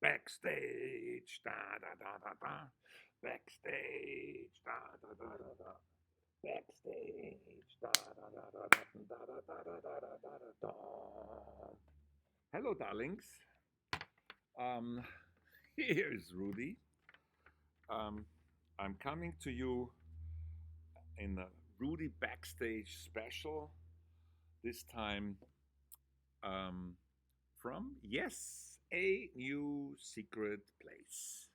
Backstage, da da da da da. Backstage, da da da da da. Backstage, da da da da da da da da da da da da da da. Hello, darlings. Um, here's Rudy. Um, I'm coming to you in a Rudy Backstage special. This time um, from, yes, a new secret place.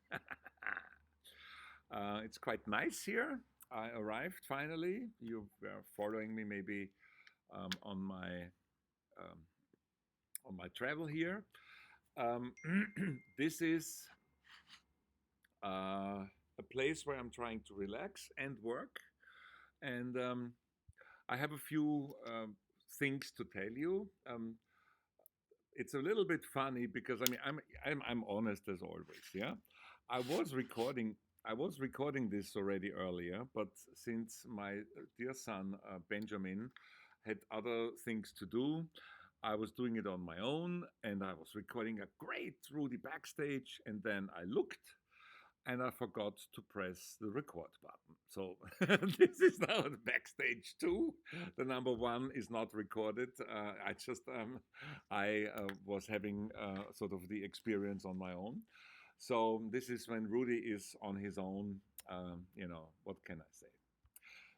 It's quite nice here. I arrived finally. You were following me maybe on um, my travel here. Um, this is a place where I'm trying to relax and work, and I have a few things to tell you. It's a little bit funny because I mean I'm honest as always. Yeah, I was recording I was recording this already earlier, but since my dear son Benjamin had other things to do, I was doing it on my own, and I was recording a great Rudy backstage, and then I looked and I forgot to press the record button. So this is now the backstage two. The number one is not recorded. I was having sort of the experience on my own. So this is when Rudy is on his own. What can I say?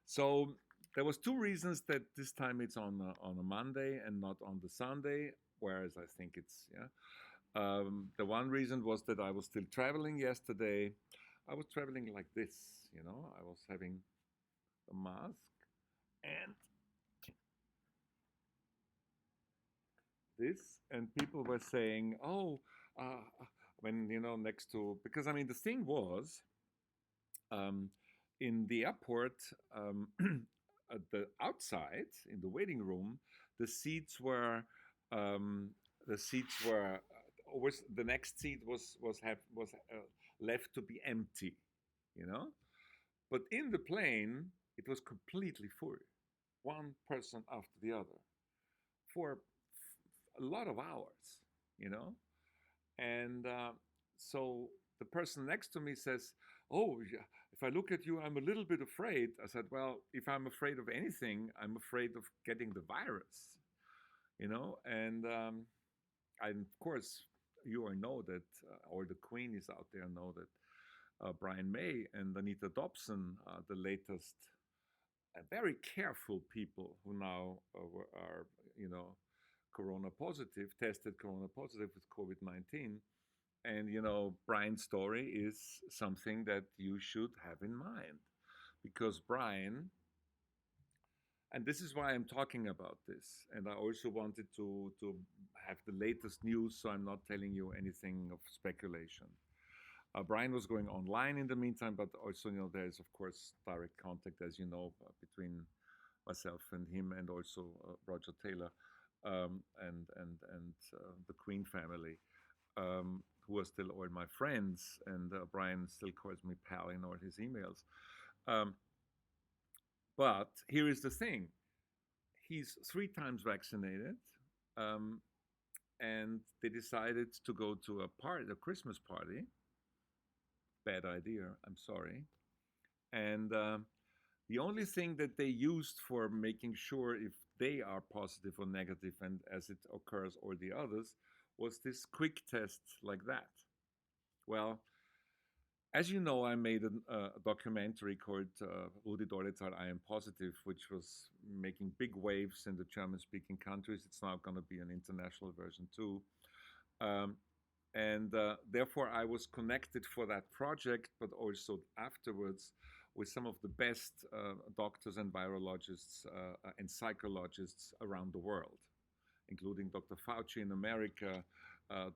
So there was two reasons that this time it's on a Monday and not on the Sunday, whereas I think it's yeah. The one reason was that I was still traveling yesterday. I was traveling like this, I was having a mask and this, and people were saying, "Oh, when next to," because I mean the thing was, um, in the airport, at the outside in the waiting room, the seats were um, always the next seat was left to be empty, you know. But in the plane, it was completely full, one person after the other, for a lot of hours, you know. And so the person next to me says, "Oh, yeah, if I look at you, I'm a little bit afraid." I said, "Well, if I'm afraid of anything, I'm afraid of getting the virus, you know." And of course, you all know that, or the Queen is out there, know that Brian May and Anita Dobson are the latest very careful people who now are, corona positive, tested corona positive with COVID 19. And, Brian's story is something that you should have in mind because Brian, and this is why I'm talking about this. And I also wanted to have the latest news, so I'm not telling you anything of speculation. Brian was going online in the meantime, but also, there is of course direct contact, as you know, between myself and him, and also Roger Taylor, and the Queen family, who are still all my friends, and Brian still calls me pal in all his emails. Um, but here is the thing: he's 3 times vaccinated, um, and they decided to go to a Christmas party. Bad idea. I'm sorry. And the only thing that they used for making sure if they are positive or negative, and as it occurs, or the others, was this quick test like that. Well, as you know, I made a documentary called Rudi Dolezal, I Am Positive, which was making big waves in the German-speaking countries. It's now going to be an international version too. Um, and therefore, I was connected for that project, but also afterwards with some of the best doctors and virologists and psychologists around the world, including Dr. Fauci in America,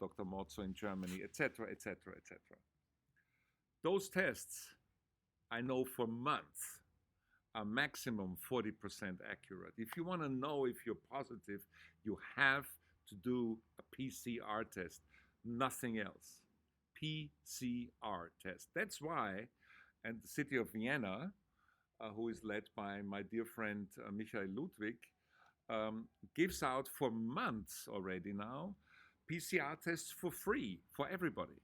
Dr. Mozzo in Germany, etc., etc., etc. Those tests, I know for months, are maximum 40% accurate. If you want to know if you're positive, you have to do a PCR test, nothing else. PCR test. That's why, and the city of Vienna, who is led by my dear friend Michael Ludwig, gives out for months already now PCR tests for free for everybody.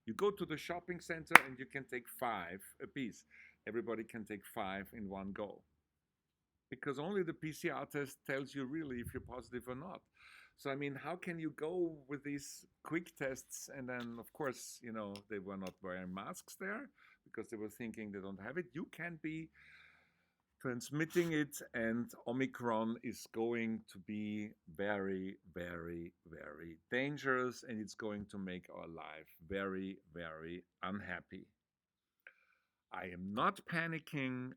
You go to the shopping center and you can take five a piece. Everybody can take five in one go because only the PCR test tells you really if you're positive or not. So, I mean, how can you go with these quick tests? And then, of course, they were not wearing masks there because they were thinking they don't have it. You can be transmitting it, and Omicron is going to be very, very, very dangerous, and it's going to make our life very, very unhappy. I am not panicking.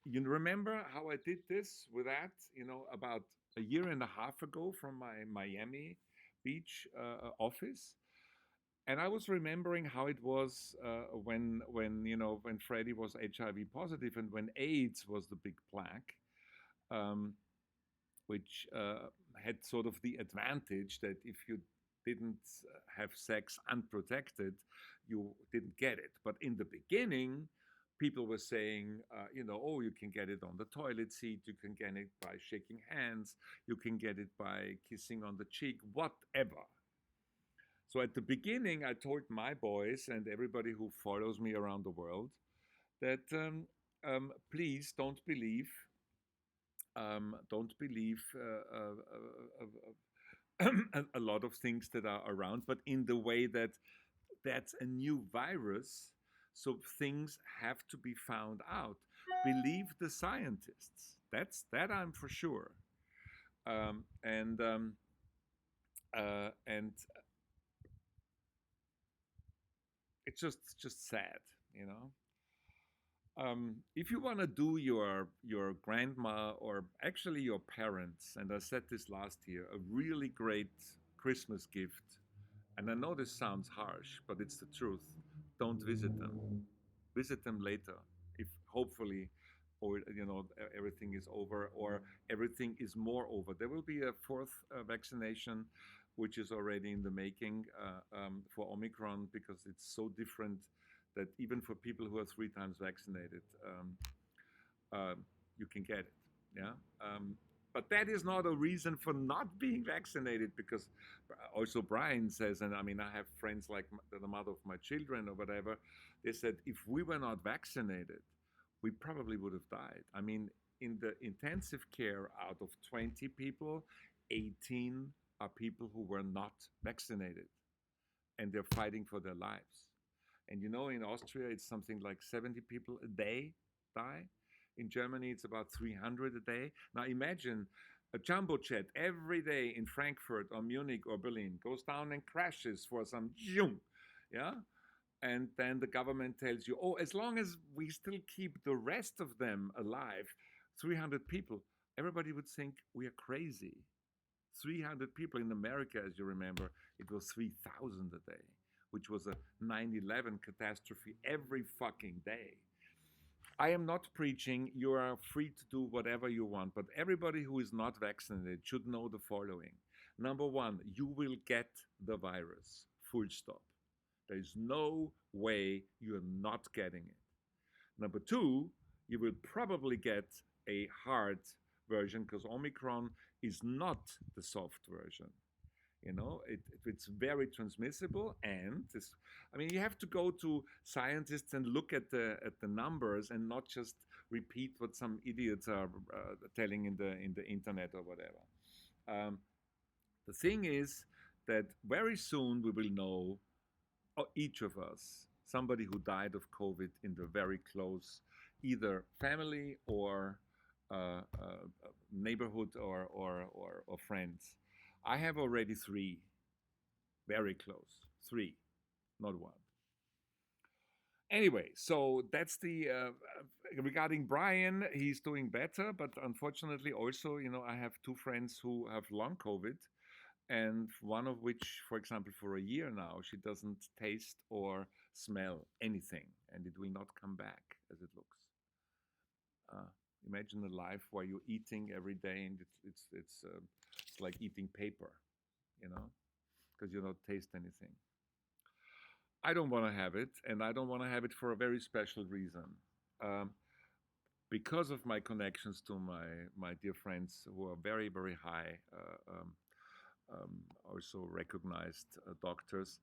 You remember how I did this with that, about a year and a half ago from my Miami Beach office, and I was remembering how it was when Freddie was HIV positive and when AIDS was the big plague, um, which had sort of the advantage that if you didn't have sex unprotected, you didn't get it. But in the beginning, people were saying, oh, you can get it on the toilet seat, you can get it by shaking hands, you can get it by kissing on the cheek, whatever. So at the beginning, I told my boys and everybody who follows me around the world that please don't believe a lot of things that are around, but in the way that that's a new virus, so things have to be found out. Believe the scientists. That I'm for sure. And it's just sad, you know. If you want to do your grandma or actually your parents, and I said this last year, a really great Christmas gift, and I know this sounds harsh, but it's the truth. Don't visit them. Visit them later, if hopefully, or everything is over, or everything is more over. There will be a fourth vaccination, which is already in the making for Omicron because it's so different that even for people who are 3 times vaccinated, you can get it. Yeah. But that is not a reason for not being vaccinated because also Brian says, and I mean, I have friends like the mother of my children or whatever, they said if we were not vaccinated, we probably would have died. I mean, in the intensive care, out of 20 people, 18 are people who were not vaccinated and they're fighting for their lives. And in Austria, it's something like 70 people a day die. In Germany, it's about 300 a day. Now imagine a jumbo jet every day in Frankfurt or Munich or Berlin goes down and crashes for some zoom, yeah? And then the government tells you, oh, as long as we still keep the rest of them alive, 300 people, everybody would think we are crazy. 300 people in America, as you remember, it was 3,000 a day, which was a 9/11 catastrophe every fucking day. I am not preaching. You are free to do whatever you want, but everybody who is not vaccinated should know the following. Number one, you will get the virus. Full stop. There is no way you're not getting it. Number two, you will probably get a hard version because Omicron is not the soft version. It's very transmissible, and you have to go to scientists and look at the numbers and not just repeat what some idiots are telling in the internet or whatever. The thing is that very soon we will know, each of us, somebody who died of COVID in the very close, either family or neighborhood or friends. I have already 3, very close, 3, not 1. Anyway, so that's the regarding Brian. He's doing better, but unfortunately, also, I have 2 friends who have long COVID, and one of which, for example, for a year now, she doesn't taste or smell anything, and it will not come back as it looks. Imagine a life where you're eating every day, and it's like eating paper, because you don't taste anything. I don't want to have it, and I don't want to have it for a very special reason. Because of my connections to my dear friends who are very, very high also recognized doctors.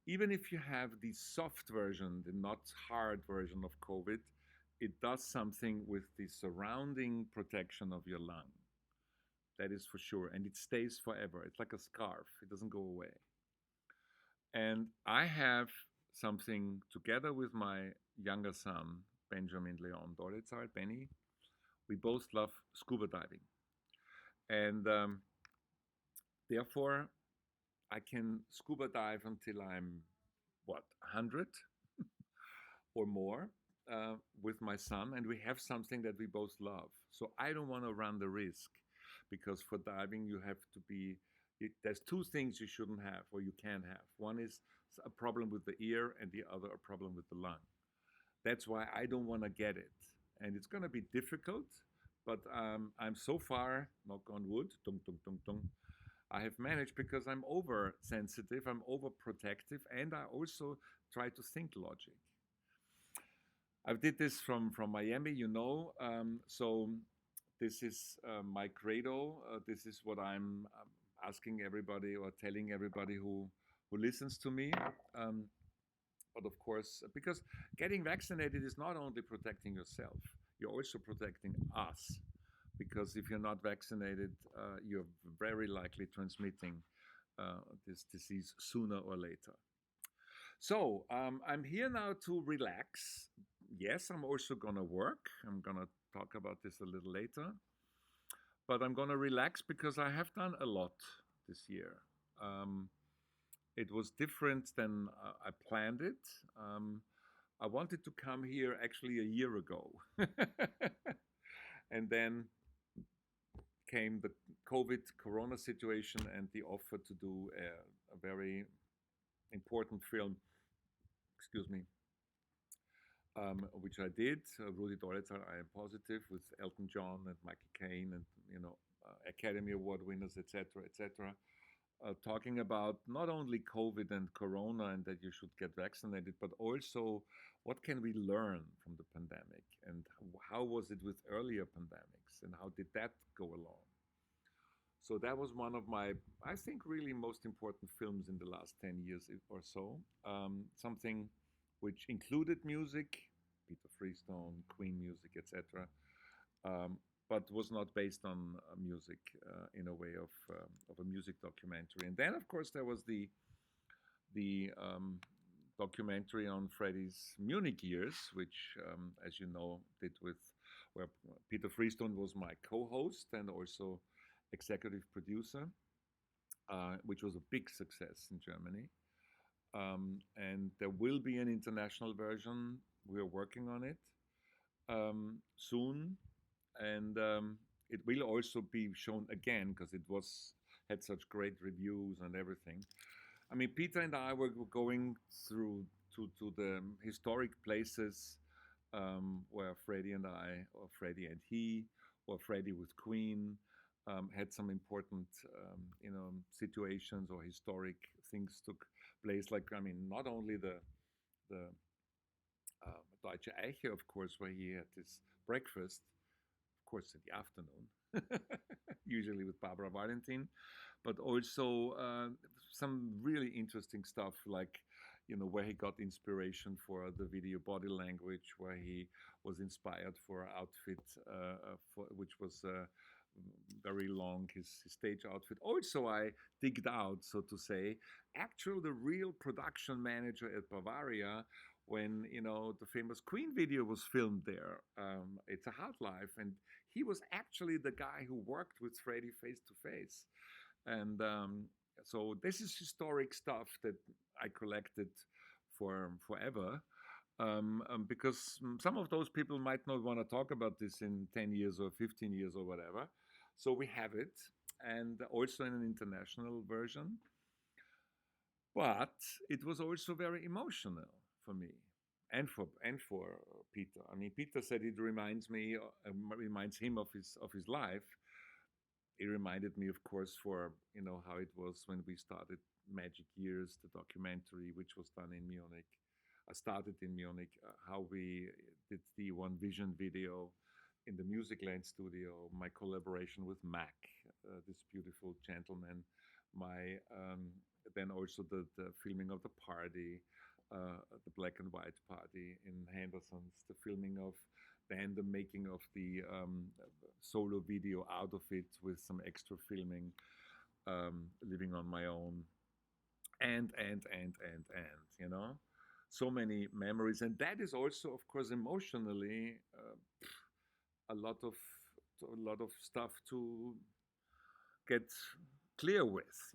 Even if you have the soft version, the not hard version of COVID, it does something with the surrounding protection of your lung. That is for sure. And it stays forever. It's like a scarf, it doesn't go away. And I have something together with my younger son, Benjamin Leon Dolitzar, Benny. We both love scuba diving. And therefore, I can scuba dive until I'm, what, 100 or more with my son. And we have something that we both love. So I don't want to run the risk because for diving, you have to be, there's two things you shouldn't have or you can have. One is a problem with the ear, and the other a problem with the lung. That's why I don't want to get it. And it's going to be difficult, but I'm so far, knock on wood, tung, tung, tung, tung, I have managed because I'm oversensitive, I'm overprotective, and I also try to think logic. I did this from Miami, you know, so this is my credo. This is what I'm asking everybody or telling everybody who listens to me. But of course, because getting vaccinated is not only protecting yourself, you're also protecting us. Because if you're not vaccinated, you're very likely transmitting this disease sooner or later. So I'm here now to relax. Yes, I'm also going to work. I'm going to talk about this a little later. But I'm going to relax because I have done a lot this year. It was different than I planned it. I wanted to come here actually a year ago. And then came the COVID corona situation and the offer to do a very important film, excuse me, which I did. Rudi Dolezal, I Am Positive, with Elton John and Michael Caine and, you know, Academy Award winners, etc., etc. Talking about not only COVID and Corona and that you should get vaccinated, but also what can we learn from the pandemic and how was it with earlier pandemics and how did that go along? So that was one of my, I think, really most important films in the last 10 years or so. Something which included music, Peter Freestone, Queen music, etc., but was not based on music in a way of a music documentary. And then, of course, there was the documentary on Freddie's Munich years, which, as you know, did with where Peter Freestone was my co-host and also executive producer, which was a big success in Germany. And there will be an international version. We're working on it soon. And it will also be shown again because it had such great reviews and everything. I mean, Peter and I were going through to the historic places where Freddie and I, or Freddie and he, or Freddie with Queen, had some important, situations or historic things took place. Like, I mean, not only the Deutsche Eiche, of course, where he had this breakfast, of course, in the afternoon, usually with Barbara Valentin, but also some really interesting stuff like, you know, where he got inspiration for the video body language, where he was inspired for an outfit which was very long, his stage outfit. Also, I digged out, so to say, actually the real production manager at Bavaria when, you know, the famous Queen video was filmed there. It's a Hard Life, and he was actually the guy who worked with Freddie face to face. And so this is historic stuff that I collected for forever. Because some of those people might not want to talk about this in 10 years or 15 years or whatever. So we have it, and also in an international version. But it was also very emotional for me and for Peter. I mean, Peter said it reminds him of his life. It reminded me, of course, for, you know, how it was when we started Magic Years, the documentary, which was done in Munich. I started in Munich, how we did the One Vision video in the Music Land studio, my collaboration with Mac, this beautiful gentleman, my then also the filming of the party, the black and white party in Henderson's, the filming of then the making of the solo video out of it with some extra filming, living on my own, and so many memories, and that is also, of course, emotionally a lot of stuff to get clear with.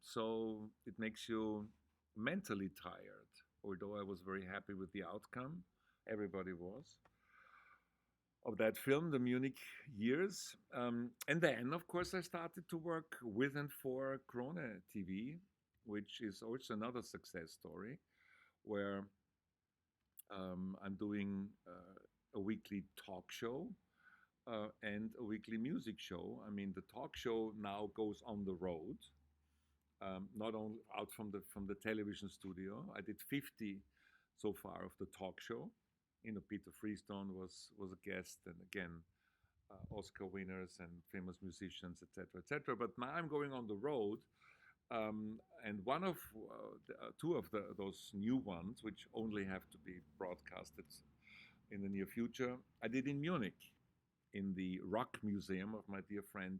So it makes you mentally tired. Although I was very happy with the outcome, everybody was, of that film, the Munich years. And then, of course, I started to work with and for Krone TV, which is also another success story, where I'm doing a weekly talk show and a weekly music show. I mean, the talk show now goes on the road, not only out from the television studio. I did 50 so far of the talk show. Peter Freestone was a guest, and again, Oscar winners and famous musicians, etc., etc. But now I'm going on the road, and one of two of those new ones, which only have to be broadcasted in the near future, I did in Munich, in the Rock Museum of my dear friend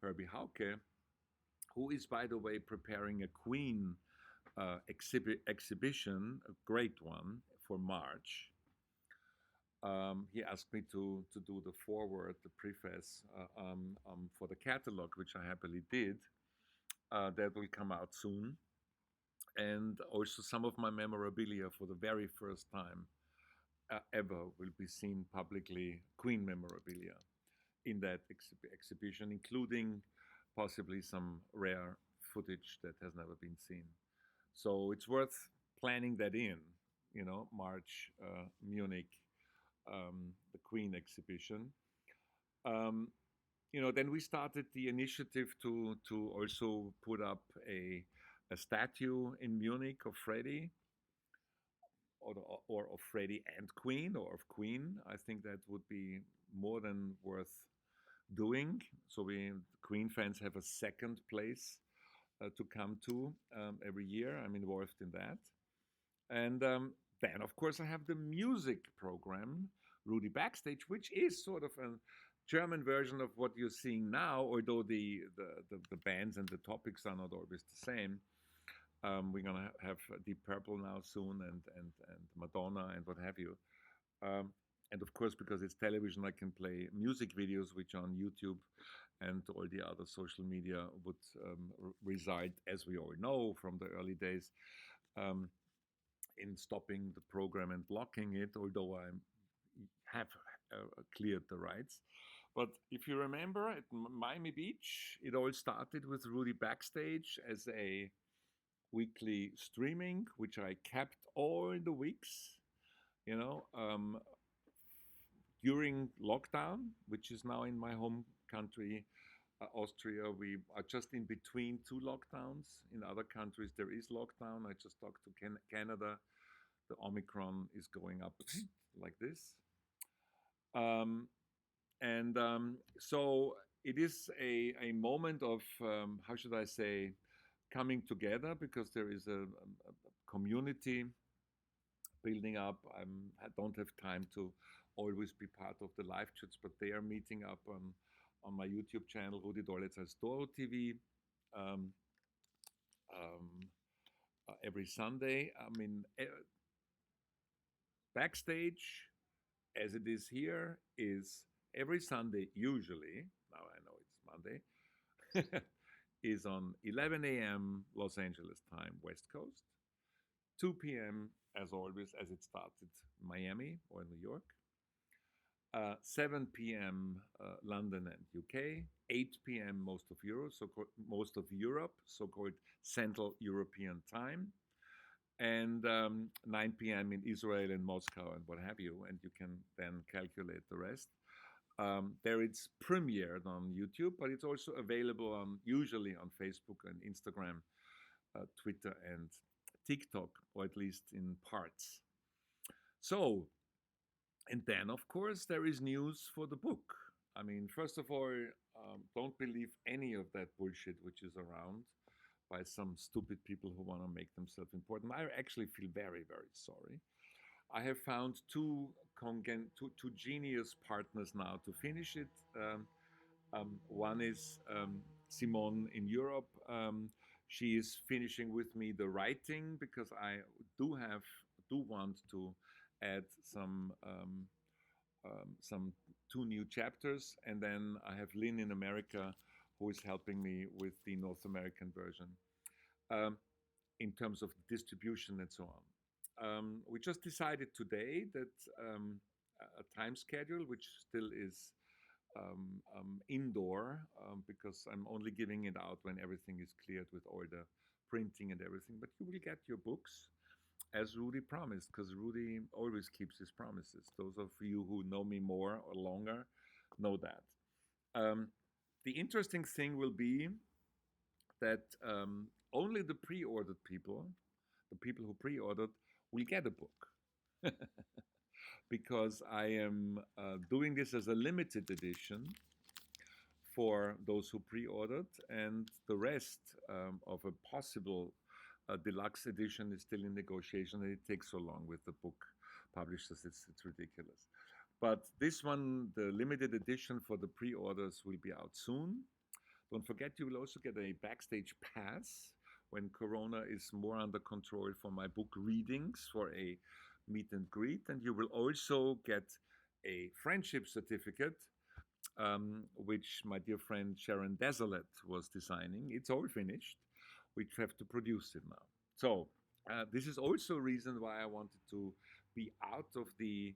Herbie Hauke, who is, by the way, preparing a Queen exhibition, a great one, for March. He asked me to do the foreword, the preface for the catalog, which I happily did. That will come out soon. And also some of my memorabilia for the very first time ever will be seen publicly, Queen memorabilia, in that exhibition, including possibly some rare footage that has never been seen. So it's worth planning that in, March, Munich, the Queen exhibition. Then we started the initiative to also put up a statue in Munich of Freddie, or of Freddie and Queen, or of Queen. I think that would be more than worth doing. So Queen fans have a second place to come to every year. I'm involved in that. And then, of course, I have the music program, RUDI Backstage, which is sort of a German version of what you're seeing now, although the bands and the topics are not always the same. We're gonna have Deep Purple now soon, and Madonna and what have you. And of course, because it's television, I can play music videos, which on YouTube and all the other social media would reside, as we all know from the early days, in stopping the program and blocking it, although I have cleared the rights. But if you remember, at Miami Beach, it all started with RUDI Backstage as a weekly streaming, which I kept all the weeks, during lockdown, which is now in my home country, Austria. We are just in between two lockdowns. In other countries, there is lockdown. I just talked to Canada. The Omicron is going up like this. So it is a moment of, how should I say, coming together, because there is a community building up. I don't have time to always be part of the live chats, but they are meeting up on my YouTube channel, Rudi Dolec als Doro TV, every Sunday. I mean, Backstage, as it is here, is every Sunday, usually, now I know it's Monday, is on 11 a.m. Los Angeles time, West Coast, 2 p.m. as always, as it started, Miami or New York, 7 p.m. London and UK, 8 p.m. most of Europe, so-called Central European time, and 9 p.m. in Israel and Moscow and what have you, and you can then calculate the rest. There it's premiered on YouTube, but it's also available usually on Facebook and Instagram, Twitter and TikTok, or at least in parts. So, and then of course there is news for the book. I mean, first of all, don't believe any of that bullshit which is around by some stupid people who want to make themselves important. I actually feel very, very sorry. I have found two genius partners now to finish it. One is Simone in Europe. She is finishing with me the writing because I do want to add some two new chapters, and then I have Lynn in America who is helping me with the North American version um, in terms of distribution and so on. We just decided today that a time schedule, which still is indoor, because I'm only giving it out when everything is cleared with all the printing and everything. But you will get your books as Rudi promised, because Rudi always keeps his promises. Those of you who know me more or longer know that. Um, the interesting thing will be that only the pre-ordered people, the people who pre-ordered, will get a book. Because I am doing this as a limited edition for those who pre-ordered, and the rest of a possible deluxe edition is still in negotiation, and it takes so long with the book publishers. It's ridiculous. But this one, the limited edition for the pre-orders, will be out soon. Don't forget, you will also get a backstage pass when Corona is more under control for my book readings for a meet and greet. And you will also get a friendship certificate, which my dear friend Sharon Desolet was designing. It's all finished. We have to produce it now. So this is also a reason why I wanted to be out of the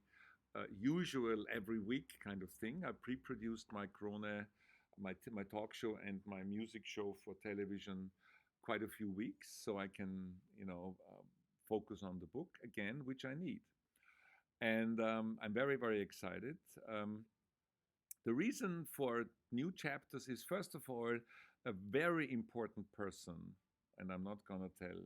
usual every week kind of thing. I pre-produced my Corona, my talk show and my music show for television quite a few weeks, so I can, focus on the book again, which I need. And I'm very, very excited. The reason for new chapters is, first of all, a very important person, and I'm not going to tell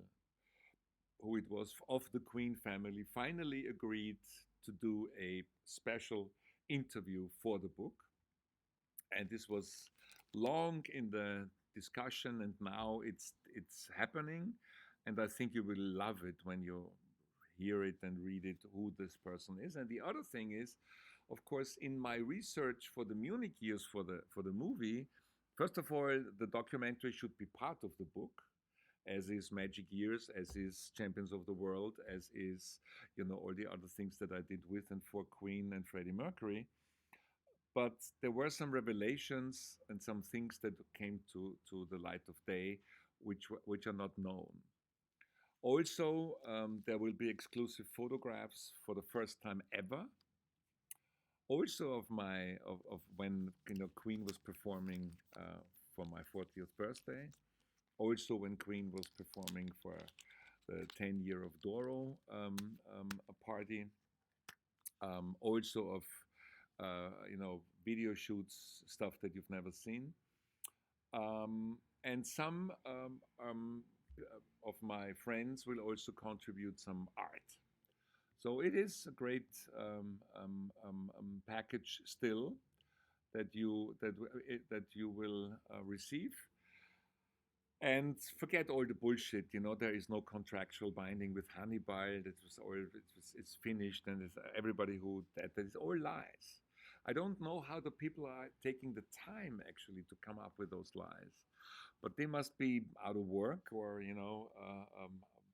who it was, of the Queen family, finally agreed to do a special interview for the book. And this was long in the discussion, and now it's happening. And I think you will love it when you hear it and read it, who this person is. And the other thing is, of course, in my research for the Munich years for the movie, first of all, the documentary should be part of the book, as is Magic Years, as is Champions of the World, as is, all the other things that I did with and for Queen and Freddie Mercury. But there were some revelations and some things that came to the light of day, which are not known. Also, there will be exclusive photographs for the first time ever. Also of when Queen was performing for my 40th birthday. Also when Queen was performing for the 10-year of Doro a party. Also of video shoots, stuff that you've never seen. And some of my friends will also contribute some art. So it is a great package still that you will receive. And forget all the bullshit. There is no contractual binding with Hannibal. It's finished, and everybody who that is all lies. I don't know how the people are taking the time actually to come up with those lies, but they must be out of work or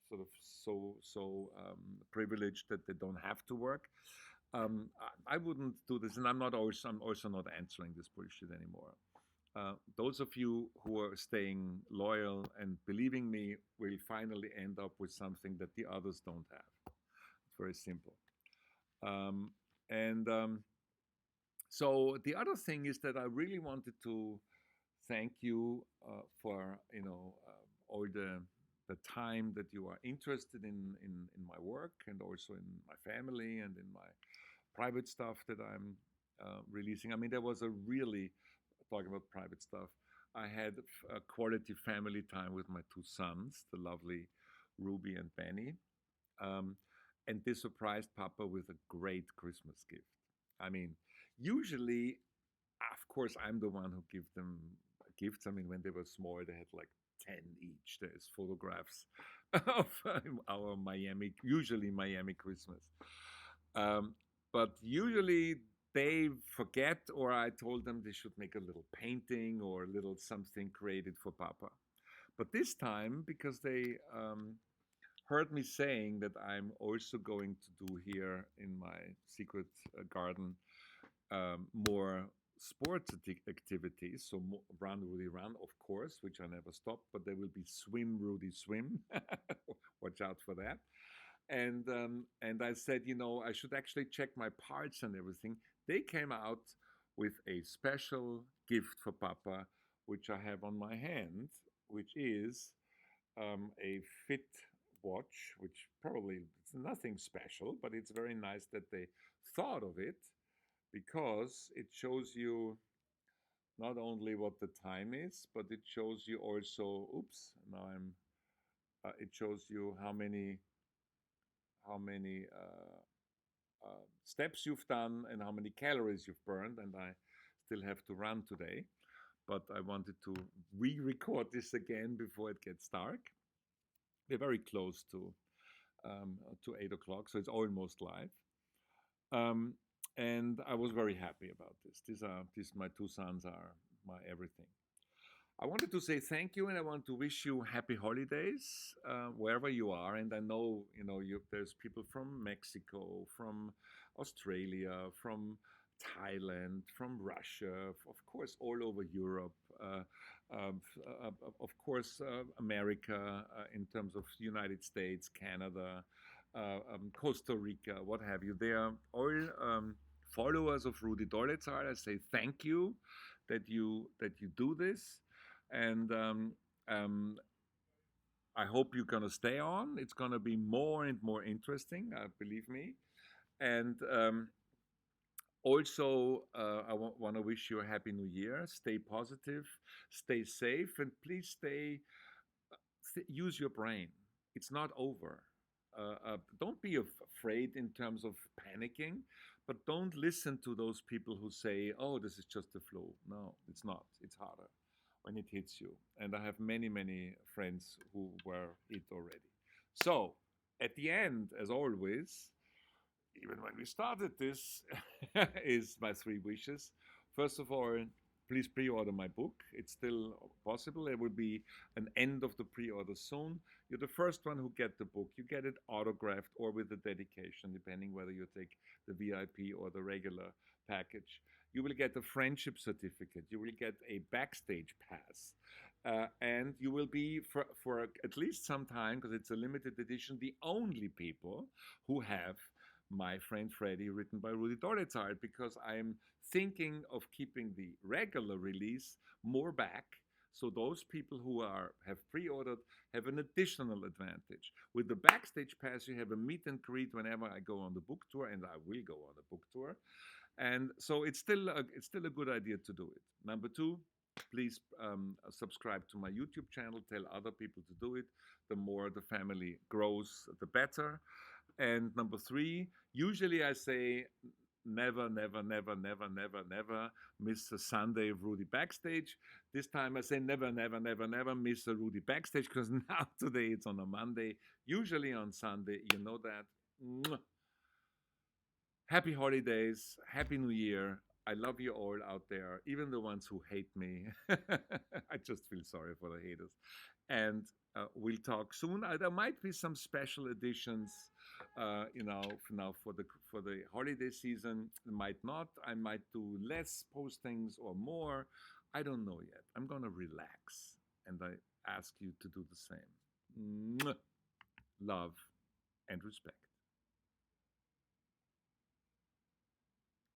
sort of so privileged that they don't have to work. I wouldn't do this, and I'm also not answering this bullshit anymore. Those of you who are staying loyal and believing me will finally end up with something that the others don't have. It's very simple. So the other thing is that I really wanted to thank you for all the time that you are interested in my work, and also in my family and in my private stuff that I'm releasing. I mean, there was a really, talking about private stuff, I had a quality family time with my two sons, the lovely Ruby and Benny, and they surprised Papa with a great Christmas gift. I mean, usually, of course, I'm the one who give them gifts. I mean, when they were small, they had like 10 each. There's photographs of our usually Miami Christmas. Um, but usually they forget, or I told them they should make a little painting or a little something created for Papa. But this time, because they heard me saying that I'm also going to do here in my secret garden more sports activities. So run, Rudy, run, of course, which I never stop. But there will be swim, Rudy, swim. Watch out for that. And I said, I should actually check my parts and everything. They came out with a special gift for Papa, which I have on my hand, which is a Fit watch, which probably it's nothing special, but it's very nice that they thought of it because it shows you not only what the time is, but it shows you also. Oops, now I'm. It shows you how many steps you've done and how many calories you've burned, and I still have to run today. But I wanted to re-record this again before it gets dark. We're very close to 8 o'clock, so it's almost live. Um, and I was very happy about this. These my two sons are my everything. I wanted to say thank you, and I want to wish you happy holidays wherever you are. And I know, there's people from Mexico, from Australia, from Thailand, from Russia, of course, all over Europe, of course, America, in terms of United States, Canada, Costa Rica, what have you. They are all followers of Rudi Dolezal. I say thank you that you do this, and I hope you're gonna stay on. It's gonna be more and more interesting, believe me. And also, I want to wish you a happy new year. Stay positive, stay safe, and please use your brain. It's not over. Don't be afraid in terms of panicking, but don't listen to those people who say, "Oh, this is just the flu." No, it's not. It's harder when it hits you. And I have many, many friends who were hit already. So, at the end, as always, even when we started this, is my three wishes. First of all, please pre-order my book. It's still possible. There will be an end of the pre-order soon. You're the first one who get the book. You get it autographed or with a dedication, depending whether you take the VIP or the regular package. You will get a friendship certificate. You will get a backstage pass. And you will be, for at least some time, because it's a limited edition, the only people who have My Friend Freddy, written by Rudi Dolezal, because I'm thinking of keeping the regular release more back. So those people who have pre-ordered have an additional advantage. With the Backstage Pass, you have a meet and greet whenever I go on the book tour, and I will go on a book tour. And so it's still a good idea to do it. Number two, please subscribe to my YouTube channel. Tell other people to do it. The more the family grows, the better. And number three, usually I say never, never, never, never, never, never miss a Sunday of Rudi Backstage. This time I say never, never, never, never miss a Rudi Backstage, because now today it's on a Monday, usually on Sunday. You know that. Mwah. Happy holidays, happy new year. I love you all out there, even the ones who hate me. I just feel sorry for the haters. And we'll talk soon. There might be some special editions, now for the holiday season. Might not. I might do less postings or more. I don't know yet. I'm gonna relax, and I ask you to do the same. Mwah. Love and respect.